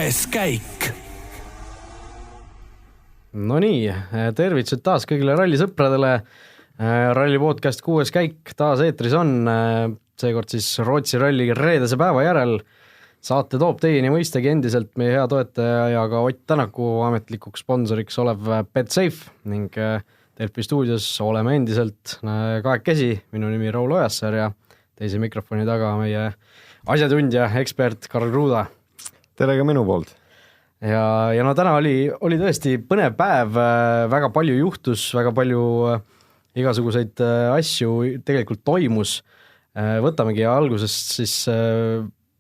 käik. No nii, tervitused taas kõigile rallisõpradele. Ralli podcast 6. käik taas eetris on, seekord siis Rootsi ralli reedese päeva järel. Saate toob teieni mõistagi endiselt meie hea toetaja ja ka Ott Tänaku ametlikuks sponsoriks olev Betsafe ning Delfi stuudios oleme endiselt kahekesi. Minu nimi Raul Ojassaar ja teise mikrofoni taga meie asjatundja, ekspert Karl Kruuda. Tere ka minu poolt. Ja no täna oli tõesti põnev päev, väga palju juhtus, väga palju igasuguseid asju tegelikult toimus. Võtamegi algusest siis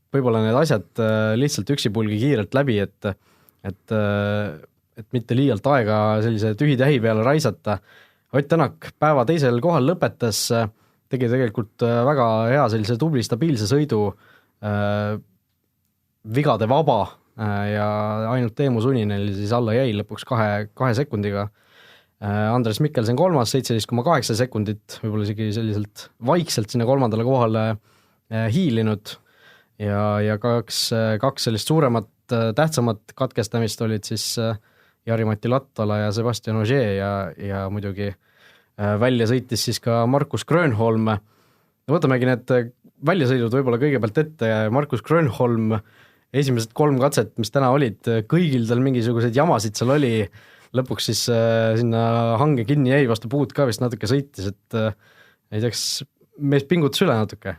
võib-olla need asjad lihtsalt üksipulgi kiirelt läbi, et mitte liialt aega sellise tühi-tähi peale raisata. Ott Tänak päeva teisel kohal lõpetas, tegi tegelikult väga hea sellise tubli stabiilse sõidu, vigade vaba ja ainult Teemu Suninel siis alla jäi lõpuks kahe sekundiga. Andres Mikkelsen 3, 17,8 sekundit, võib-olla isegi selliselt vaikselt sinna kolmandale kohale hiilinud ja kaks sellist suuremat, tähtsamat katkestamist olid siis Jari-Mati Lattala ja Sebastian Ogier ja muidugi välja sõitis siis ka Markus Grönholm. Võtamegi need väljasõidud võib-olla kõigepealt ette. Markus Grönholm esimesed 3 katset, mis täna olid, kõigil tal mingisuguseid jamasid seal oli, lõpuks siis sinna hange kinni jäi, vastu puud ka vist natuke sõitis, et ei teaks, mees pingutas üle natuke.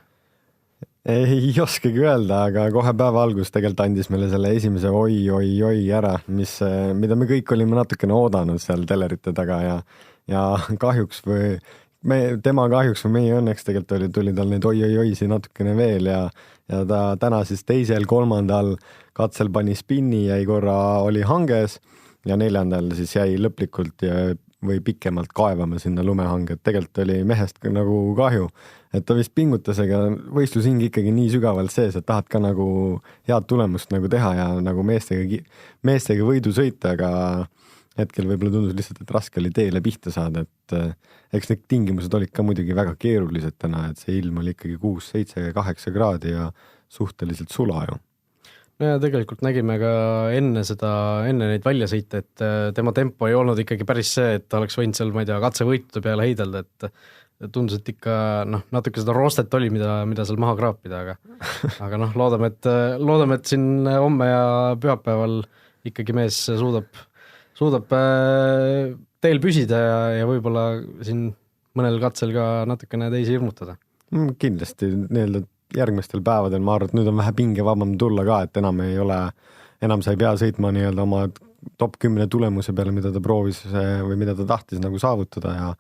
Ei oskagi öelda, aga kohe päeva algus tegelikult andis meile selle esimese oi ära, mida me kõik olime natukene oodanud seal telerite taga ja kahjuks tema kahjuks või meie õnneks tegelikult tuli tal neid oi-oi-oisi natukene veel ja ta täna siis teisel, 3. katsel pani spinni, jäi korra oli hanges ja 4. siis jäi lõplikult või pikemalt kaevama sinna lumehange, et tegelikult oli mehest nagu kahju, et ta vist pingutas, aga võistlushing ikkagi nii sügavalt sees, et tahad ka nagu head tulemust nagu teha ja nagu meestega võidu sõita, aga hetkel võib-olla tundus lihtsalt, et raske oli teele pihta saada, et eks need tingimused olid ka muidugi väga keerulised täna, et see ilm oli ikkagi 6, 7, 8 kraadi ja suhteliselt sula ju. No ja tegelikult nägime ka enne neid väljasõite, et tema tempo ei olnud ikkagi päris see, et ta oleks võinud seal, ma ei tea, katsevõitude peale heidelda, et tundus, et ikka natuke seda roostet oli, mida seal maha kraapida, aga loodame, et siin homme ja pühapäeval ikkagi mees suudab teel püsida ja võib-olla siin mõnel katsel ka natukene teisi hirmutada. Kindlasti järgmistel päevadel ma arvan, et nüüd on vähe pingevabam tulla ka, et enam sa ei pea sõitma nii-öelda oma top 10 tulemuse peale, mida ta proovis või mida ta tahtis nagu saavutada ja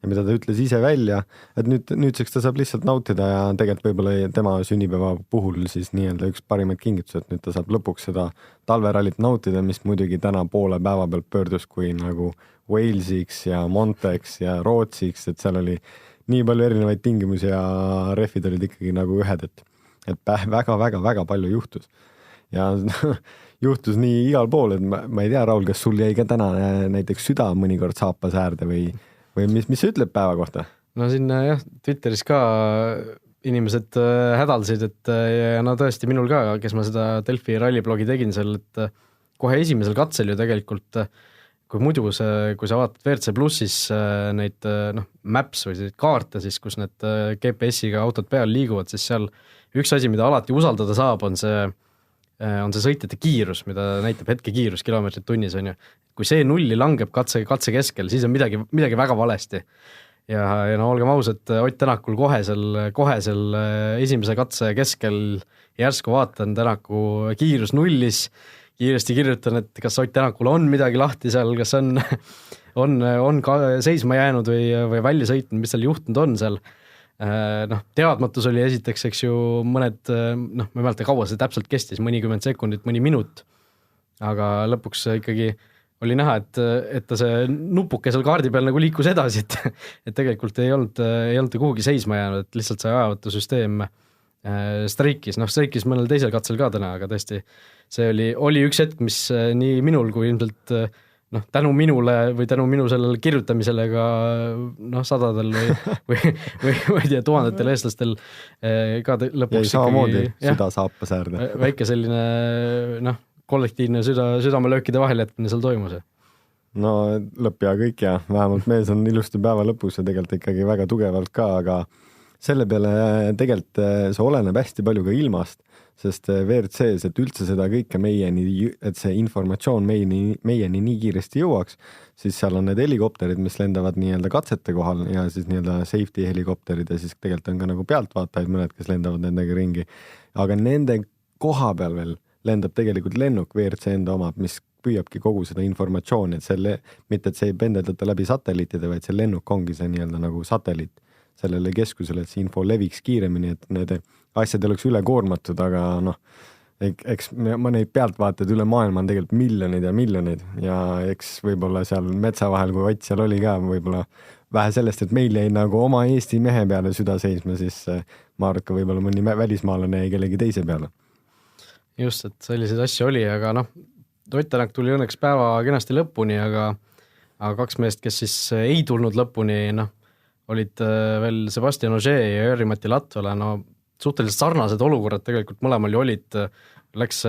mida ta ütles ise välja, et nüüdseks ta saab lihtsalt nautida ja tegelikult võib-olla tema sünnipäeva puhul siis nii-öelda üks parimaid kingitusi, et nüüd ta saab lõpuks seda talverallit nautida, mis muidugi täna poole päeva pealt pöördus kui nagu Walesiks ja Monteks ja Rootsiks, et seal oli nii palju erinevaid tingimusi ja rehvid olid ikkagi nagu ühed, et väga palju juhtus. Ja juhtus nii igal pool, et ma ei tea, Raul, kas sul jäi ka täna näiteks süda mõnikord saapas äärde või mis sa ütleb päeva kohta? No siin jah, Twitteris ka inimesed hädaldasid, et ja no tõesti minul ka, kes ma seda Delfi ralliblogi tegin seal, et kohe esimesel katsel ju tegelikult, kui muidu kui sa vaatad WRC Plussis neid maps või kaarte, siis kus need GPS-iga autod peal liiguvad, siis seal üks asi, mida alati usaldada saab, on see sõitjate kiirus, mida näitab hetkekiirus kilomeetrit tunnis, on ju. Kui see nulli langeb katse keskel, siis on midagi väga valesti. Ja no olgem ausad, Ott Tänakul kohe seal esimese katse keskel järsku vaatan Tänaku kiirus nullis, kiiresti kirjutan, et kas Ott Tänakul on midagi lahti seal, kas on ka seisma jäänud või välja sõitnud, mis seal juhtunud on seal. Teadmatus oli esiteks, eks ju, mõned, ma ei mäleta kaua see täpselt kestis, mõnikümmend sekundit, mõni minut, aga lõpuks ikkagi oli näha, et ta see nupuke seal kaardi peal nagu liikus edasi, et tegelikult ei olnud ta kuhugi seisma jäänud, et lihtsalt see ajavõtusüsteem streikis mõnel teisel katsel ka täna, aga tõesti see oli üks hetk, mis nii minul kui ilmselt tänu minule või tänu minu sellele kirjutamisele ka sadadel või ma ei tea, tuhandetel eestlastel ka lõpuks jäi samamoodi süda saapas äärde. Väike selline kollektiivne südamelöökide vahel jätmine seal toimus. No lõpp ja kõik ja vähemalt mees on ilusti päeva lõpus ja tegelikult ikkagi väga tugevalt ka, aga selle peale tegelikult see oleneb hästi palju ka ilmast, sest WRC-s, et üldse seda kõike meieni, et see informatsioon meieni nii kiiresti jõuaks, siis seal on need helikopterid, mis lendavad nii-öelda katsete kohal ja siis nii-öelda safety helikopterid ja siis tegelikult on ka nagu pealtvaatajaid mõned, kes lendavad nendega ringi. Aga nende koha peal veel lendab tegelikult lennuk WRC enda omad, mis püüabki kogu seda informatsiooni, et mitte et see ei pendeldata läbi satelliitide, vaid see lennuk ongi see nii-öelda nagu satelliit sellele keskusele, et see info leviks kiiremini, et need asjad oleks ülekoormatud, aga noh, eks ma neid pealtvaatajaid üle maailma on tegelikult miljoneid ja eks võib-olla seal metsa vahel, kui Ott seal oli ka, võib-olla vähe sellest, et meil jäi nagu oma Eesti mehe peale süda seisma, siis ma arvan, et võib-olla mõni välismaalane jäi kellegi teise peale. Just, et selliseid asju oli, aga noh, Ott Tänak tuli õnneks päeva kenasti lõpuni, aga kaks meest, kes siis ei tulnud lõpuni, noh, olid veel Sebastian Ogier ja Jüri-Mati Latvala, no suhteliselt sarnased olukorrad tegelikult mõlemal ju olid, läks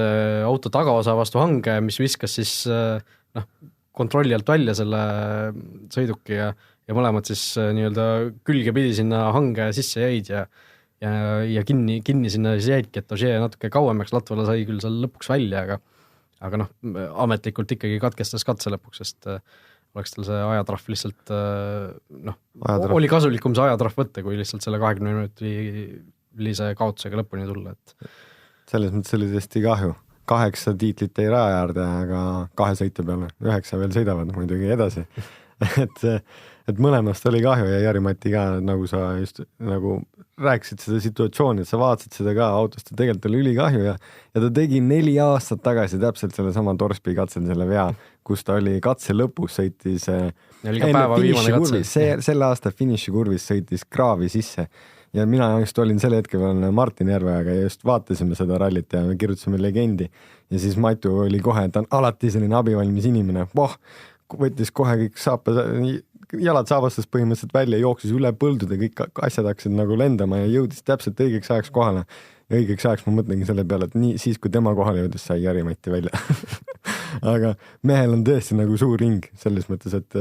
auto tagaosa vastu hange, mis viskas siis kontrolli alt välja selle sõiduki ja mõlemad siis nii-öelda külge pidi sinna hange sisse jäid ja kinni sinna siis jäidki, et Ogier natuke kauemaks, Latvala sai küll seal lõpuks välja, aga noh, ametlikult ikkagi katkestas katse lõpuks, sest oleks tal see ajatrahv lihtsalt oli kasulikum see ajatrahv võtta, kui lihtsalt selle 20 minutilise kaotusega lõpuni tulla. Selles mõttes oli tõesti kahju. 8 tiitlit ei raja äärde, aga 2 sõite peale 9 veel sõidavad muidugi edasi. et mõlemast oli kahju ja Jüri-Mati ka, nagu sa just nagu rääkisid seda situatsiooni, et sa vaatasid seda ka autost ja tegelikult oli ülikahju ja ta tegi 4 aastat tagasi täpselt selle sama Torsby katsel selle vea, kus ta oli katse lõpus, sõitis selle aasta finišikurvis sõitis kraavi sisse ja mina just olin selle hetke veel Martin Järveaga ja just vaatasime seda rallit ja me kirjutasime legendi ja siis Matu oli kohe, ta on alati selline abivalmis inimene, võttis kohe kõik jalad saabastas põhimõtteliselt välja, jooksis üle põldude, kõik asjad hakkasid nagu lendama ja jõudis täpselt õigeks ajaks kohale. Ja õigeks ajaks ma mõtlengi selle peale, et nii siis, kui tema kohale jõudis, sai Jüri-Mati välja. Aga mehel on tõesti nagu suur ring selles mõttes, et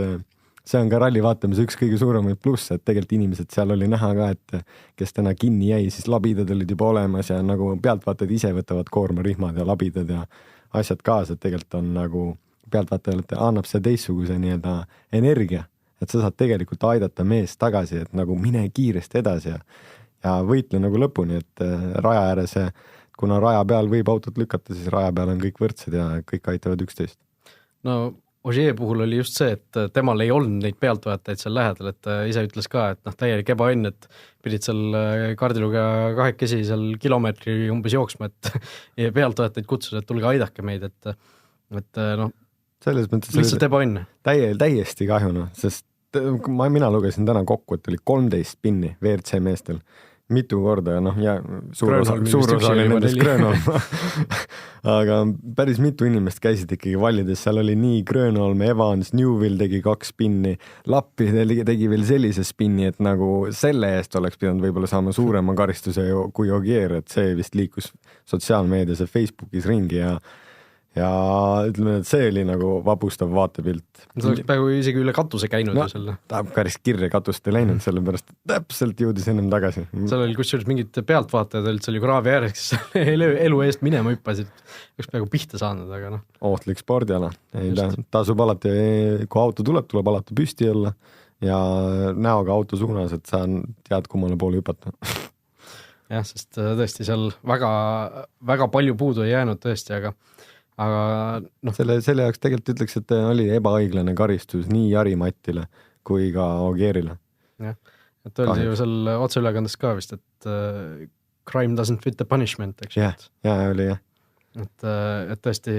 see on ka ralli vaatamise üks kõige suuremaid pluss, et tegelikult inimesed seal oli näha ka, et kes täna kinni jäi, siis labidad olid juba olemas ja nagu pealtvaatajad ise võtavad koormarihmad ja labidad ja asjad kaasa, et tegelikult on nagu pealtvaatajale annab see teistsuguse nii-öelda energia, et sa saad tegelikult aidata meest tagasi, et nagu mine kiiresti edasi ja võitle nagu lõpuni, et raja ääres, kuna raja peal võib autot lükata, siis raja peal on kõik võrdsed ja kõik aitavad üksteist. No Ogier puhul oli just see, et temal ei olnud neid pealtvaatajad seal lähedal, et ise ütles ka, et täielik ebaõnn, et pidid seal kaardiluga kahekesi seal kilomeetri umbes jooksma, et pealtvaatajad kutsus, et tulge aidake meid, et noh, selles mõttes lihtsalt ebaõnn. Täiesti kahjuna, sest mina lugesin täna kokku, et oli 13 pinni WRC meestel, mitu korda, ja suur osa oli nendest Grönholm. Aga päris mitu inimest käisid ikkagi vallides, seal oli nii Grönholm, Evans, Newville tegi 2 pinni, Lappi tegi veel sellise spinni, et nagu selle eest oleks pidanud võib-olla saama suurema karistuse kui Ogier, et see vist liikus sotsiaalmeedias ja Facebookis ringi ja ütleme, et see oli nagu vapustav vaatepilt. See oleks peaaegu isegi üle katuse käinud ju selle. Ta päris kirja katust ei läinud, sellepärast täpselt jõudis ennem tagasi. Seal oli kusjuures mingid pealtvaatajad olid seal ju kraavi ääres, kes elu eest minema hüppasid. Üks peaaegu pihta saanud, aga noh. Ohtlik spordiala. Tasub alati, kui auto tuleb alati püsti olla ja näoga auto suunas, et sa tead, kummale poole hüpata. Jah, sest tõesti seal väga palju puudu ei jäänud tõesti, aga noh. Selle jaoks tegelikult ütleks, et oli ebaõiglane karistus nii Jüri-Matile kui ka Ogierile. Jah, et öeldi ju seal otseülekandes ka vist, et crime doesn't fit the punishment, eks. Ja oli jah. Et tõesti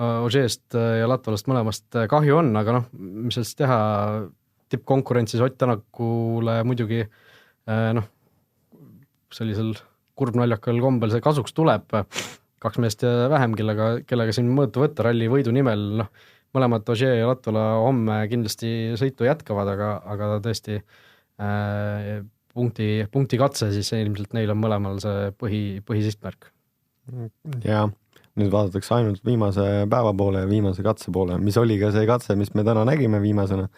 Ogierst ja Latvalast mõlemast kahju on, aga noh, mis sellest teha tippkonkurentsis Ott Tänakule muidugi sellisel kurbnaljakal kombel see kasuks tuleb. 2 meest vähem, kellega siin mõõtu võtta ralli võidu nimel, mõlemad Ogier ja Latvala homme kindlasti sõitu jätkavad, aga tõesti punkti katse, siis ilmselt neil on mõlemal see põhisihtmärk. Ja nüüd vaadatakse ainult viimase päeva poole ja viimase katse poole, mis oli ka see katse, mis me täna nägime viimasena,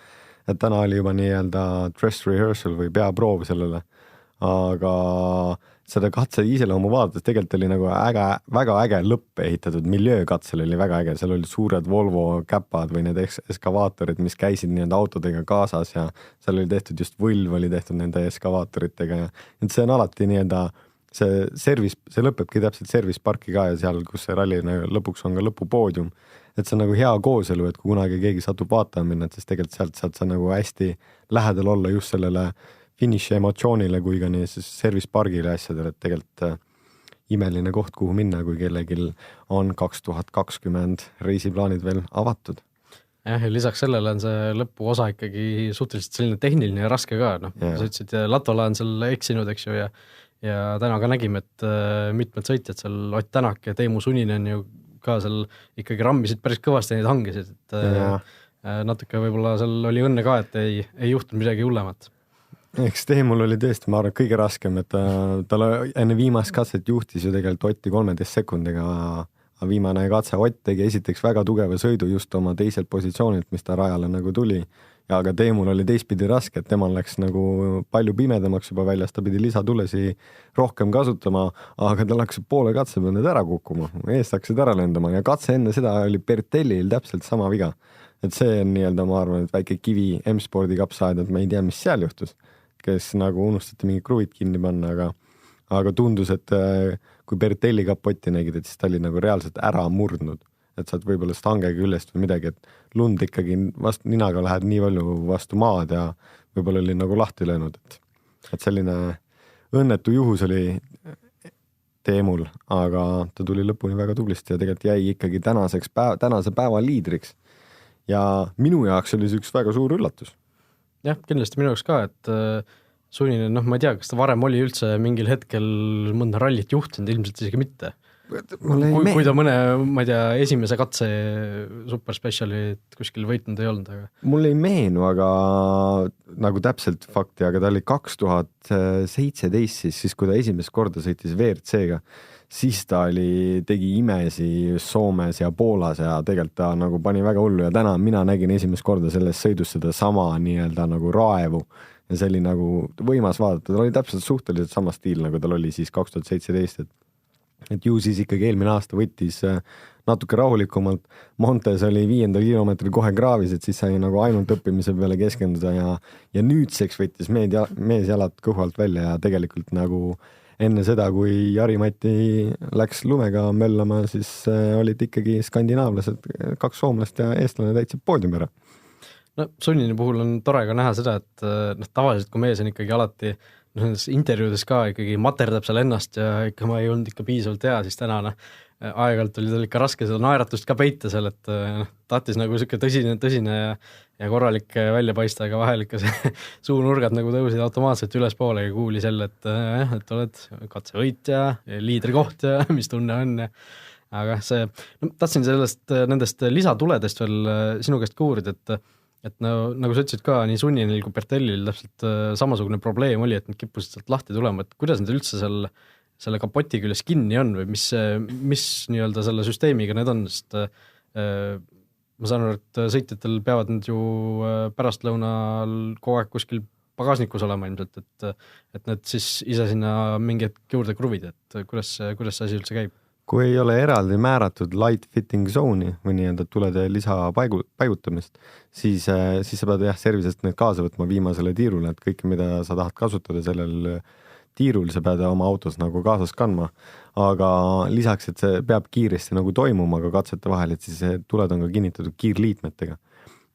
et täna oli juba nii-öelda dress rehearsal või peaproov sellele, aga seda katse iseloomu vaadates tegelikult oli nagu väga äge lõpp ehitatud, miljöökatsel oli väga äge, seal olid suured Volvo käpad või need eskavaatorid, mis käisid nii-öelda autodega kaasas ja seal oli tehtud just võlv oli tehtud nende eskavaatoritega ja et see on alati nii-öelda see service, see lõpebki täpselt service parki ka ja seal, kus see ralli lõpuks on ka lõpupoodium, et see on nagu hea kooselu, et kui kunagi keegi satub vaatama minna, et siis tegelikult sealt saad sa nagu hästi lähedal olla just sellele finiši emotsioonile kui ka nii siis service pargile asjadele, et tegelikult imeline koht, kuhu minna, kui kellelgi on 2020 reisiplaanid veel avatud. Jah, ja lisaks sellele on see lõpuosa ikkagi suhteliselt selline tehniline ja raske ka, noh, sa ütlesid, Latola on seal eksinud, eks ju, ja täna ka nägime, et mitmed sõitjad seal, Ott Tänak ja Teemu Suninen ju ka seal ikkagi rammisid päris kõvasti neid hangisid, et natuke võib-olla seal oli õnne ka, et ei juhtunud midagi hullemat. Eks Teemul oli tõesti, ma arvan, kõige raskem, et tal enne viimast katset juhtis ju tegelikult Otti 13 sekundiga, aga viimane katse Ott tegi esiteks väga tugeva sõidu just oma teiselt positsioonilt, mis ta rajale nagu tuli, ja aga Teemul oli teistpidi raske, et temal läks nagu palju pimedamaks juba väljas, ta pidi lisatulesi rohkem kasutama, aga tal hakkas poole katse peal need ära kukkuma, eest hakkasid ära lendama ja katse enne seda oli Bertellil täpselt sama viga, et see on nii-öelda, ma arvan, et väike kivi M-spordi kapsaaed, et ma ei tea, mis seal juhtus, kes nagu unustati mingi kruvid kinni panna, aga tundus, et kui Bertelli kapotti nägid, et siis ta oli nagu reaalselt ära murdnud, et saad võib-olla stange küljest või midagi, et lund ikkagi vastu ninaga lähed nii palju vastu maad ja võib-olla oli nagu lahti löönud, et selline õnnetu juhus oli Teemul, aga ta tuli lõpuni väga tublisti ja tegelikult jäi ikkagi tänase päeva liidriks ja minu jaoks oli see üks väga suur üllatus. Jah, kindlasti minu jaoks ka, et Suninen, noh, ma ei tea, kas ta varem oli üldse mingil hetkel mõnda rallit juhtinud, ilmselt isegi mitte. Kui ta mõne, ma ei tea, esimese katse superspecialit kuskil võitnud ei olnud, aga... Mul ei meenu, aga nagu täpselt fakti, aga ta oli 2017 siis kui ta esimest korda sõitis WRC-ga, siis ta tegi imesi Soomes ja Poolas ja tegelikult ta nagu pani väga hullu ja täna mina nägin esimest korda selles sõidus seda sama nii-öelda nagu raevu ja see oli nagu võimas vaadata, tal oli täpselt suhteliselt sama stiil, nagu tal oli siis 2017, et ju siis ikkagi eelmine aasta võttis natuke rahulikumalt, Montes oli 5. kilomeetril kohe kraavis, et siis sai nagu ainult õppimise peale keskenduda ja nüüdseks võttis mees jalad kõhu alt välja ja tegelikult nagu enne seda, kui Jari-Mati läks lumega möllama, siis olid ikkagi skandinaavlased, 2 soomlast ja eestlane täitsid poodiumi ära. No Sunnini puhul on tore ka näha seda, et tavaliselt kui mees on ikkagi alati nendes intervjuudes ka ikkagi materdab seal ennast ja ikka ma ei olnud ikka piisavalt hea, siis täna aeg-ajalt oli tal ikka raske seda naeratust ka peita seal, et tahtis nagu siuke tõsine ja korralik välja paista, aga vahel ikka see suunurgad nagu tõusid automaatselt ülespoole ja kuulis jälle, et oled katsevõitja, liidrikoht ja mis tunne on ja aga tahtsin nendest lisatuledest veel sinu käest kuurida, et nagu sa ütlesid ka, nii Sunninil kui Bertellil täpselt samasugune probleem oli, et nad kippusid sealt lahti tulema, et kuidas nad üldse selle kapoti küljes kinni on või mis nii-öelda selle süsteemiga need on, sest ma saan aru, et sõitjatel peavad nad ju pärastlõunal kogu aeg kuskil pagasnikus olema ilmselt, et need siis ise sinna mingi hetk juurde kruvid, et kuidas see asi üldse käib? Kui ei ole eraldi määratud light fitting zone'i või nii-öelda tulede lisapaigutamist, siis sa pead servicest need kaasa võtma viimasele tiirule, et kõike, mida sa tahad kasutada sellel tiirul, sa pead oma autos nagu kaasas kandma, aga lisaks, et see peab kiiresti nagu toimuma ka katsete vahel, et siis tuled on ka kinnitatud kiirliitmetega.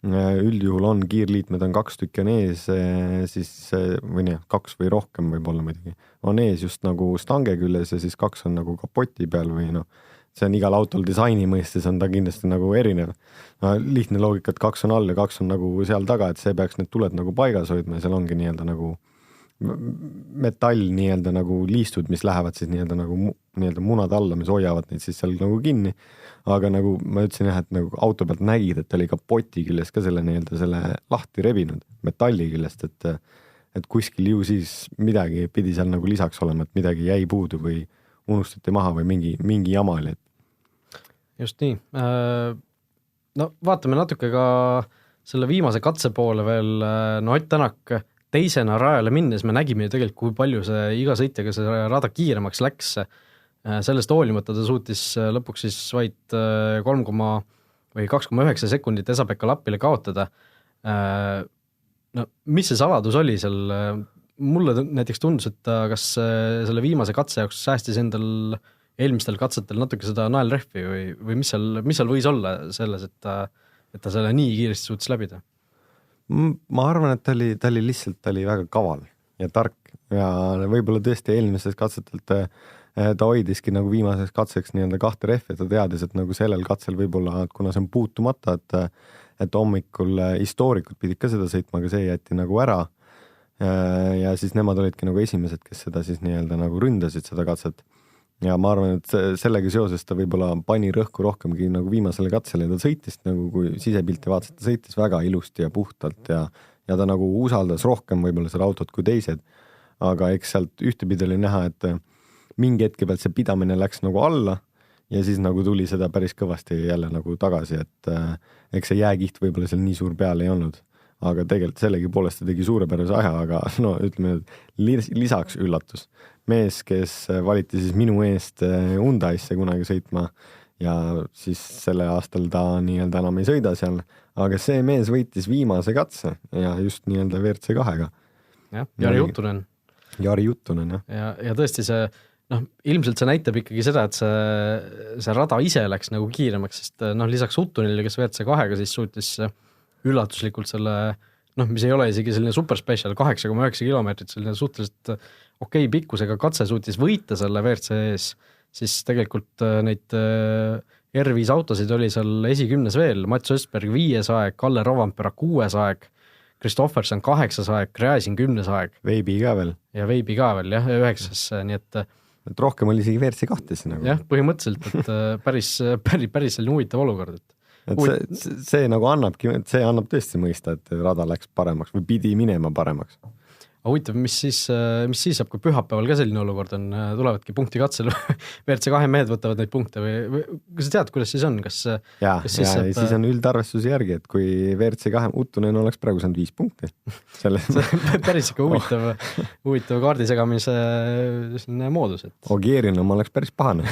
Üldjuhul on kiirliitmed on 2 tükki on ees, siis või nii, 2 või rohkem võib-olla muidugi, on ees just nagu stange küljes ja siis 2 on nagu kapoti peal või see on igal autol disaini mõistes on ta kindlasti nagu erinev. Lihtne loogika, et 2 on all ja 2 on nagu seal taga, et see peaks need tuled nagu paigas hoidma ja seal ongi nii-öelda nagu metall nii-öelda nagu liistud, mis lähevad siis nii-öelda nagu nii-öelda munad alla, mis hoiavad neid siis seal nagu kinni. Aga nagu ma ütlesin, et nagu auto pealt nägid, et ta oli kapoti küljest ka selle nii-öelda selle lahti rebinud metalli küljest, et kuskil ju siis midagi pidi seal nagu lisaks olema, et midagi jäi puudu või unustati maha või mingi jama oli. just nii. No vaatame natuke ka selle viimase katse poole veel, no Ott Tänak teisena rajale minnes me nägime ju tegelikult, kui palju see iga sõitjaga see rada kiiremaks läks. Sellest hoolimata ta suutis lõpuks siis vaid 2,9 sekundit Esa-Pekka Lappile kaotada. No mis see saladus oli seal? Mulle näiteks tundus, et ta kas selle viimase katse jaoks säästis endal eelmistel katsetel natuke seda naelrehvi või mis seal võis olla selles, et ta selle nii kiiresti suutis läbida? Ma arvan, et ta oli väga kaval ja tark ja võib-olla tõesti eelmisest katsetelt ta hoidiski nagu viimaseks katseks nii-öelda 2 rehvi, ta teadis, et nagu sellel katsel võib-olla, kuna see on puutumata, et hommikul histoorikud pidid ka seda sõitma, aga see jäeti nagu ära ja siis nemad olidki nagu esimesed, kes seda siis nii-öelda nagu ründasid seda katset. Ja ma arvan, et sellega seoses ta võib-olla pani rõhku rohkemgi nagu viimasele katsele ja ta sõitis nagu, kui sisepilti vaatas, ta sõitis väga ilusti ja puhtalt ja ta nagu usaldas rohkem võib-olla seda autot kui teised. Aga eks sealt ühtepidi oli näha, et mingi hetke pealt see pidamine läks nagu alla ja siis nagu tuli seda päris kõvasti jälle nagu tagasi, et eks see jääkiht võib-olla seal nii suur peal ei olnud. Aga tegelikult sellegi poolest ta tegi suurepärase aja, aga no ütleme, lisaks üllatus. Mees, kes valiti siis minu eest Hyundaisse kunagi sõitma ja siis selle aastal ta nii-öelda enam ei sõida seal, aga see mees võitis viimase katse ja just nii-öelda WRC2-ga. Jah, Jari Juttunen. Jari Juttunen, jah. Ja tõesti see, ilmselt see näitab ikkagi seda, et see rada ise läks nagu kiiremaks, sest lisaks Juttunile, kes WRC2-ga siis suutis üllatuslikult selle, mis ei ole isegi selline super special, 8,9 kilomeetrit, selline suhteliselt okei pikkusega katse suutis võita selle WRC ees, siis tegelikult neid R5 autosid oli seal esikümnes veel, Mats Östberg 5. aeg, Kalle Rovanpera 6. aeg, Kristofferson 8. aeg, Gräzin 10. aeg. Veibi ka veel. Ja Veibi ka veel, jah, 9. nii et rohkem oli isegi WRC2 nagu. Jah, põhimõtteliselt, et päris selline huvitav olukord, et see nagu annab tõesti mõista, et rada läks paremaks või pidi minema paremaks. Huvitav, mis siis saab, kui pühapäeval ka selline olukord on, tulevadki punkti katsel, WRC2 mehed võtavad neid punkte või kas sa tead, kuidas siis on? Siis on üldarvestuse järgi, et kui WRC2 Uttunen oleks praegu saanud 5 punkti. Päris ikka huvitav kaardisegamise moodus. Ogierin oma oleks päris pahane.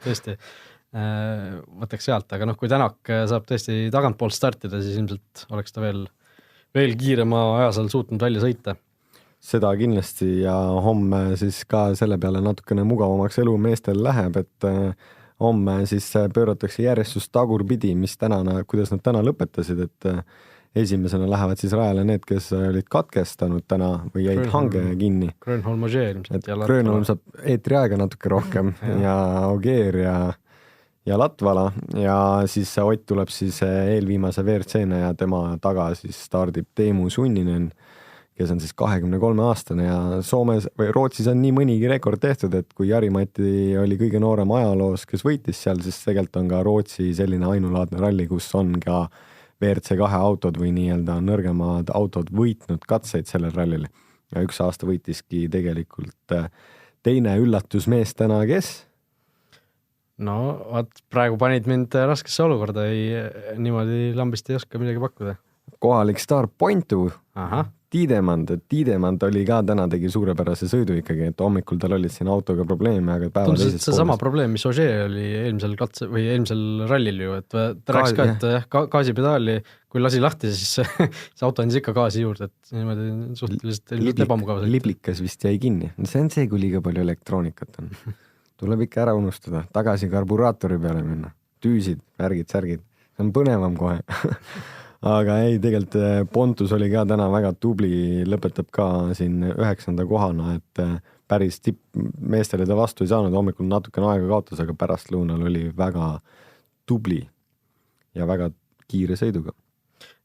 Tõesti. Võtaks sealt, aga kui Tänak saab tõesti tagantpoolt startida, siis ilmselt oleks ta veel kiirema aja seal suutnud välja sõita. Seda kindlasti ja homme siis ka selle peale natukene mugavamaks elu meestel läheb, et homme siis pööratakse järjestust tagurpidi, kuidas nad täna lõpetasid, et esimesena lähevad siis rajale need, kes olid katkestanud täna või jäid hange kinni. Grönholm Ogier ilmselt. Grönholm saab eetriaega natuke rohkem ja Ogier ja Latvala ja siis Ott tuleb siis eelviimase WRC-na ja tema taga siis stardib Teemu Sunninen, kes on siis 23-aastane ja Soomes või Rootsis on nii mõnigi rekord tehtud, et kui Jari-Mati oli kõige noorem ajaloos, kes võitis seal, siis tegelikult on ka Rootsi selline ainulaadne ralli, kus on ka WRC2 autod või nii-öelda nõrgemad autod võitnud katseid sellel rallil. Ja üks aasta võitiski tegelikult teine üllatusmees täna, kes? No, praegu panid mind raskesse olukorda, niimoodi lambist ei oska midagi pakkuda. Kohalik staar Pointu, Tiidemand oli ka täna tegi suurepärase sõidu ikkagi, et hommikul tal olid siin autoga probleeme, aga päeva tundus, et see sama probleem, mis Ogier oli eelmisel rallil ju, et ta rääkis ka, et gaasipedaali, kui lasi lahti, siis see auto andis ikka gaasi juurde, et niimoodi suhteliselt ebamugav sõita. Liblikas vist jäi kinni. See on see, kui liiga palju elektroonikat on. Tuleb ikka ära unustada, tagasi karburaatori peale minna. Tüüsid, värgid, särgid. See on põnevam kohe. Aga ei, tegelikult Pontus oli ka täna väga tubli, lõpetab ka siin 9. kohana, et päris meestele ta vastu ei saanud, hommikul natukene aega kaotas, aga pärast lõunal oli väga tubli ja väga kiire sõiduga.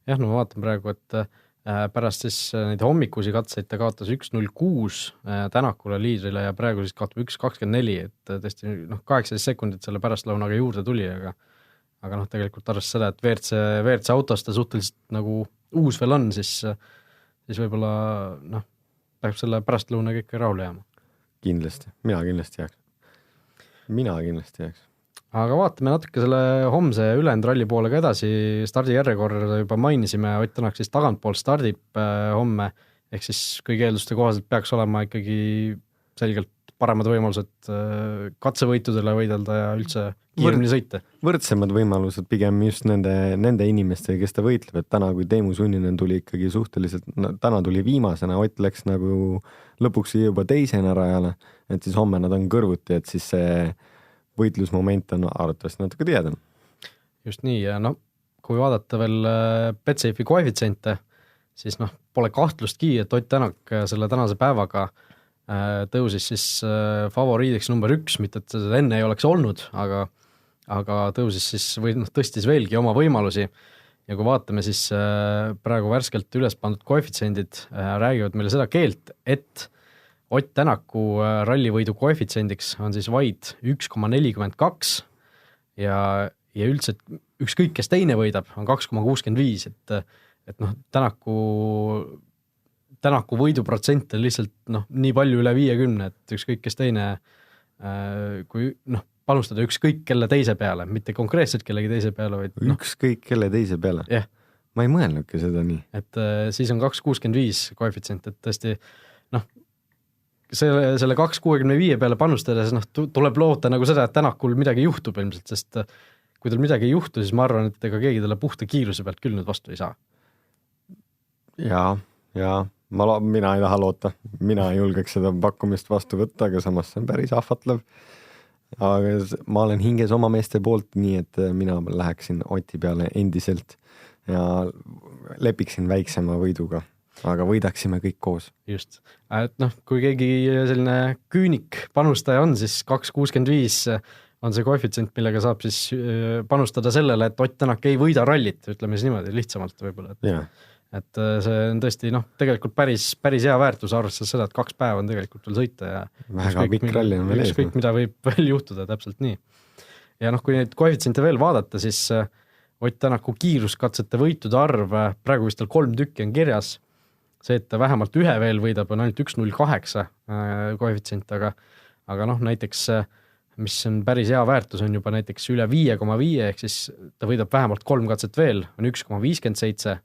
Jah, no ma vaatan praegu, et pärast siis neid hommikusi katseid ta kaotas 1.06 Tänakule liidrile ja praegu siis kaotab 1.24, et tõesti 18 sekundit selle pärastlõunaga juurde tuli, aga tegelikult arvest seda, et WRC autost ta suhteliselt nagu uus veel on, siis võib-olla peab selle pärastlõunaga ikka rahule jääma. Kindlasti, mina kindlasti jääks. aga vaatame natuke selle homse ülejäänud ralli poole ka edasi, stardijärjekorda juba mainisime, Ott Tänak siis tagantpoolt stardib homme, ehk siis kõigi eelduste kohaselt peaks olema ikkagi selgelt paremad võimalused katsevõitudele võidelda ja üldse kiiremini sõita. Võrdsemad võimalused pigem just nende inimestega, kes ta võitleb, et täna, kui Teemu Sunninen tuli ikkagi suhteliselt, täna tuli viimasena, Ott läks nagu lõpuks juba teisena rajale, et siis homme nad on kõrvuti, et siis see võitlusmoment on arvatavasti natuke tihedam. Just nii, ja kui vaadata veel Betsafe'i koefitsiente, siis pole kahtlustki, et Ott Tänak selle tänase päevaga tõusis siis favoriidiks number 1, mitte et seda enne ei oleks olnud, aga tõusis siis või tõstis veelgi oma võimalusi ja kui vaatame siis praegu värskelt üles pandud koefitsiendid räägivad meile seda keelt, et Ott Tänaku rallivõidu koefitsiendiks on siis vaid 1,42 ja üldse ükskõik, kes teine võidab, on 2,65, et Tänaku võiduprotsent on lihtsalt nii palju üle 50, et ükskõik kes teine, kui panustada ükskõik kelle teise peale, mitte konkreetselt kellegi teise peale, vaid ükskõik kelle teise peale? Yeah. Ma ei mõelnudki seda nii. Et siis on 2,65 koefitsient, et tõesti selle 2,65 peale panustades tuleb loota nagu seda, et Tänakul midagi juhtub ilmselt, sest kui tal midagi ei juhtu, siis ma arvan, et ega keegi talle puhta kiiruse pealt küll nüüd vastu ei saa. Ja mina ei taha loota, mina ei julgeks seda pakkumist vastu võtta, aga samas see on päris ahvatlev. Aga ma olen hinges oma meeste poolt, nii et mina läheksin Oti peale endiselt ja lepiksin väiksema võiduga, aga võidaksime kõik koos. Just, et kui keegi selline küünik panustaja on, siis 2,65 on see koefitsient, millega saab siis panustada sellele, et Ott Tänak ei võida rallit, ütleme siis niimoodi lihtsamalt võib-olla. Et see on tõesti tegelikult päris hea väärtus, arvestades seda, et 2 päeva on tegelikult veel sõita ja väga pikk ralli on veel ees. Ükskõik, mida võib veel juhtuda, täpselt nii. Ja kui neid koefitsiente veel vaadata, siis Ott Tänaku kiiruskatsete võitude arv, praegu vist tal 3 tükki on kirjas, see, et ta vähemalt ühe veel võidab, on ainult 1,08 koefitsient, aga näiteks mis on päris hea väärtus, on juba näiteks üle 5,5, ehk siis ta võidab vähemalt 3 katset veel, on 1,57,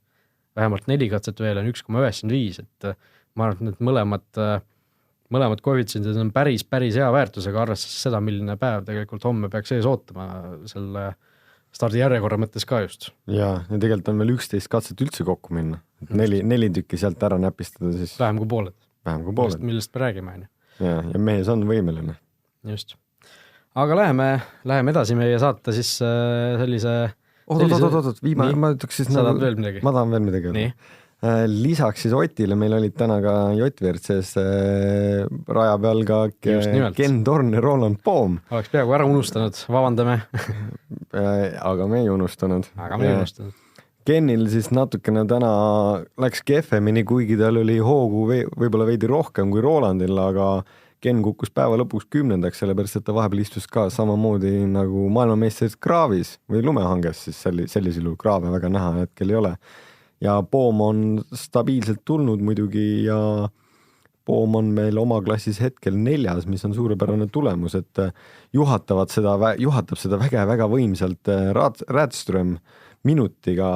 vähemalt 4 katset veel on 1,95, et ma arvan, et need mõlemad koefitsiendid on päris hea väärtusega, arvestades seda, milline päev tegelikult homme peaks ees ootama selle stardijärjekorra mõttes ka just. Ja tegelikult on veel 11 katset üldse kokku minna. 4 tükki sealt ära näpistada siis. Vähem kui pooled. Millest me räägime. Ja mees on võimeline. Just. Aga läheme edasi meie saate siis sellise viimane, ma ütleks siis ma tahan veel midagi. Lisaks siis Otile meil olid täna ka J-WRC-s raja peal ka Ken Thorn ja Roland Poom. Oleks peaaegu ära unustanud, vabandame. Aga me ei unustanud. Kenil siis natukene täna läks kehvemini, kuigi tal oli hoogu võib-olla veidi rohkem kui Rolandil, aga Ken kukkus päeva lõpuks 10, sellepärast, et ta vahepeal istus ka samamoodi nagu maailmameisterid kraavis või lumehanges, siis sellisel juhul kraave väga näha hetkel ei ole. Ja Poom on stabiilselt tulnud muidugi ja Poom on meil oma klassis hetkel 4, mis on suurepärane tulemus, et juhatab seda väga võimsalt Rätström minutiga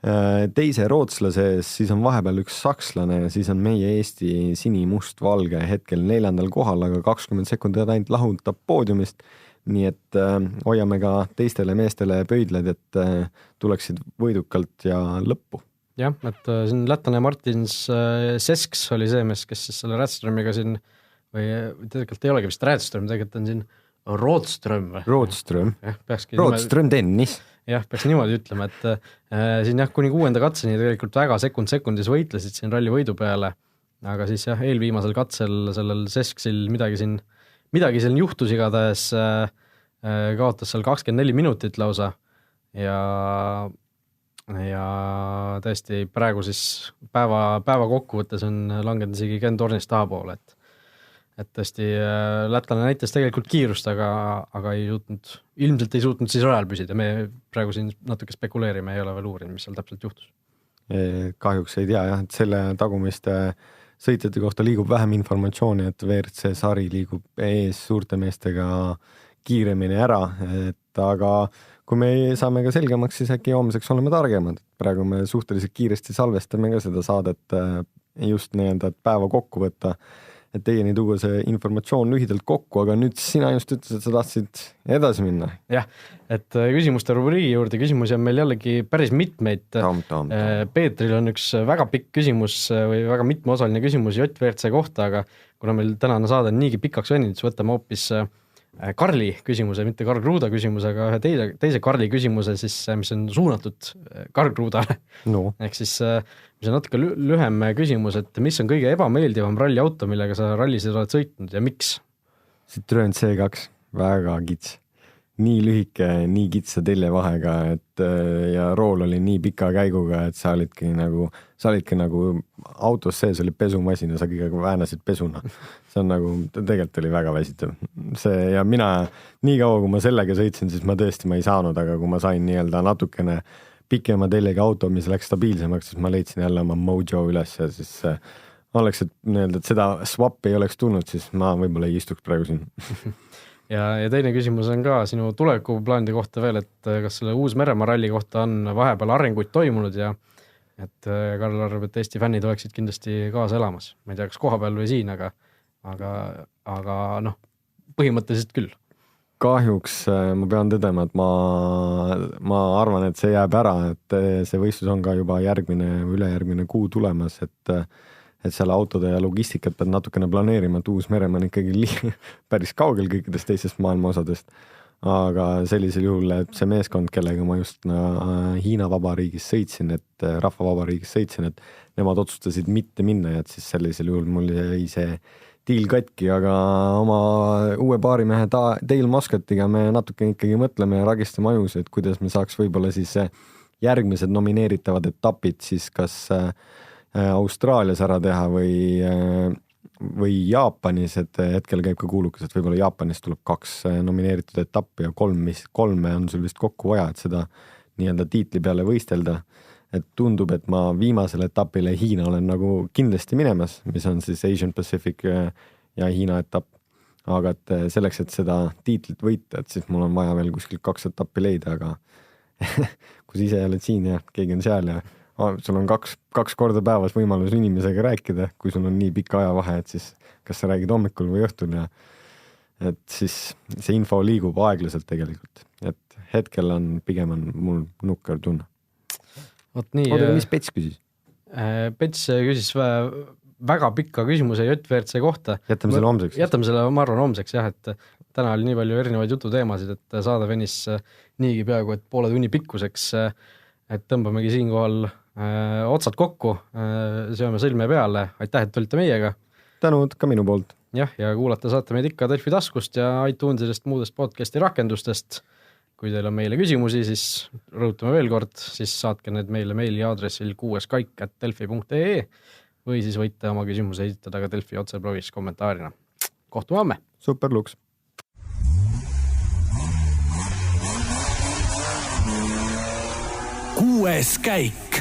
teise rootslase ees, siis on vahepeal üks sakslane ja siis on meie Eesti sinimust-valge hetkel 4. kohal, aga 20 sekundit ainult lahutab poodiumist, nii et hoiame ka teistele meestele pöidled, et tuleksid võidukalt ja lõppu. Jah, et siin lätlane Martins Sesks oli see mees, kes siis selle Rätströmiga siin, või tegelikult ei olegi vist Rätström, tegelikult on siin Rootström tennis. Jah, peaks niimoodi ütlema, et siin kuni 6. katseni tegelikult väga sekundis võitlesid siin ralli võidu peale, aga siis eelviimasel katsel sellel Sesksil midagi siin juhtus igatahes, kaotas seal 24 minutit lausa ja tõesti praegu siis päeva kokkuvõttes on langenud isegi Ken Thornist tahapoole, et tõesti lätlane näitas tegelikult kiirust, aga ilmselt ei suutnud siis rajal püsida. Me praegu siin natuke spekuleerime, ei ole veel uurinud, mis seal täpselt juhtus. Kahjuks ei tea, et selle tagumiste sõitjate kohta liigub vähem informatsiooni, et WRC sari liigub ees suurte meestega kiiremini ära, et aga kui me saame ka selgemaks, siis äkki homseks oleme targemad. Praegu me suhteliselt kiiresti salvestame ka seda saadet just nii-öelda päeva kokku võtta, et teieni tuua see informatsioon lühidalt kokku, aga nüüd sina just ütlesid, et sa tahtsid edasi minna. Jah, et küsimuste rubriigi juurde küsimusi on meil jällegi päris mitmeid. Peetril on üks väga pikk küsimus või väga mitmeosaline küsimus JVRC kohta, aga kuna meil tänane saade on niigi pikaks veninud, siis võtame hoopis Karli küsimuse, mitte Karl Kruuda küsimuse, aga ühe teise Karli küsimuse, siis, mis on suunatud Karl Kruudale. No. Ehk siis mis on natuke lühem küsimus, et mis on kõige ebameeldivam ralliauto, millega sa rallisid oled sõitnud ja miks? Citroen C2, väga kits. Nii lühike, nii kitsa teljevahega, et ja rool oli nii pika käiguga, et sa olidki nagu autos sees oli pesumasin ja sa kõige väänasid pesuna. See on nagu, tegelikult oli väga väsitav. See, ja mina, nii kaua kui ma sellega sõitsin, siis ma tõesti ei saanud, aga kui ma sain nii-öelda natukene pikema teljega auto, mis läks stabiilsemaks, siis ma leidsin jälle oma mojo üles ja siis oleks, et seda swap ei oleks tulnud, siis ma võib-olla ei istuks praegu siin. Ja teine küsimus on ka sinu tulevikuplaanide kohta veel, et kas selle Uus-Meremaa ralli kohta on vahepeal arenguid toimunud ja et Karl arvab, et Eesti fännid oleksid kindlasti kaasa elamas. Ma ei tea, kas koha peal või siin, aga põhimõtteliselt küll. Kahjuks ma pean tõdema, et ma arvan, et see jääb ära, et see võistlus on ka juba ülejärgmine kuu tulemas, et selle autode ja logistikat pead natukene planeerima, et Uus-Meremaa on ikkagi päris kaugel kõikidest teistest maailma osadest. Aga sellisel juhul, et see meeskond, kellega ma just Hiina vabariigis sõitsin, et Rahvavabariigis sõitsin, et nemad otsustasid mitte minna ja et siis sellisel juhul mul jäi see diil katki, aga oma uue baarimehe Dale Muscatiga me natuke ikkagi mõtleme ja ragistame ajus, et kuidas me saaks võib-olla siis järgmised nomineeritavad etapid siis kas Austraalias ära teha või Jaapanis, et hetkel käib ka kuulukas, et võib-olla Jaapanis tuleb 2 nomineeritud etappi ja 3 on sul vist kokku vaja, et seda nii-öelda tiitli peale võistelda. Et tundub, et ma viimasel etapile Hiina olen nagu kindlasti minemas, mis on siis Asian Pacific ja Hiina etapp. Aga et selleks, et seda tiitlit võita, et siis mul on vaja veel kuskil 2 etappi leida, aga kui sa ise oled siin ja keegi on seal ja sul on 2 korda päevas võimalus inimesega rääkida, kui sul on nii pikk ajavahe, et siis kas sa räägid hommikul või õhtul ja et siis see info liigub aeglaselt tegelikult, et hetkel pigem on mul nukker tunne. Oota, mis Pets küsis? Pets küsis väga pikka küsimuse JVRC kohta. Jätame selle homseks. Jätame selle, ma arvan, homseks, jah, et täna oli nii palju erinevaid jututeemasid, et saada venis niigi peaaegu, et poole tunni pikkuseks, et tõmbamegi siinkohal otsad kokku, sööme sõlme peale. Aitäh, et olite meiega. Tänud ka minu poolt. Jah, ja kuulata saate meid ikka Delfi taskust ja iTunesist muudest podcasti rakendustest. Kui teil on meile küsimusi, siis rõhutame veel kord, siis saatke need meile meili aadressil kuueskaik@delfi.ee või siis võite oma küsimuse esitada ka Delfi otseblogis kommentaarina. Kohtume homme! Super luks! Kuues käik.